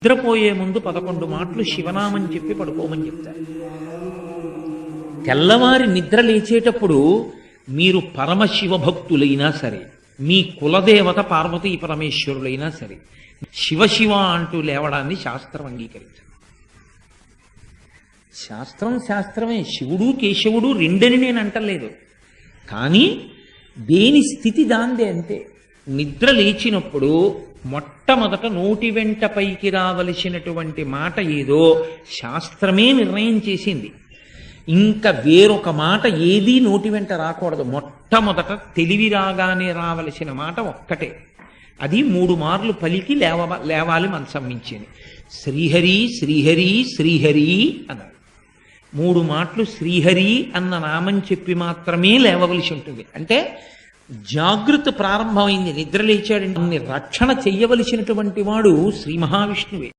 నిద్రపోయే ముందు 11 మాటలు శివనామని చెప్పి పడుకోమని చెప్తారు. తెల్లవారి నిద్ర లేచేటప్పుడు మీరు పరమశివ భక్తులైనా సరే, మీ కులదేవత పార్వతీ పరమేశ్వరులైనా సరే, శివ అంటూ లేవడాన్ని శాస్త్రం అంగీకరించదు. శాస్త్రమే. శివుడు కేశవుడు రెండని నేను అంటలేదు, కానీ దేని స్థితి దాందే అంతే. నిద్ర లేచినప్పుడు మొట్టమొదట నోటి వెంట పైకి రావలసినటువంటి మాట ఏదో శాస్త్రమే నిర్ణయం చేసింది. ఇంకా వేరొక మాట ఏదీ నోటి వెంట రాకూడదు. మొట్టమొదట తెలివి రాగానే రావలసిన మాట ఒక్కటే, అది 3 మార్లు పలికి లేవాలి మనసం మించింది. శ్రీహరి శ్రీహరి శ్రీహరి అన్నారు. 3 మాటలు శ్రీహరి అన్న నామం చెప్పి మాత్రమే లేవవలసి ఉంటుంది. అంటే జాగృత ప్రారంభమైంది. నిద్ర లేచాడంటే రక్షణ చెయ్యవలసినటువంటి వాడు శ్రీ మహావిష్ణువే.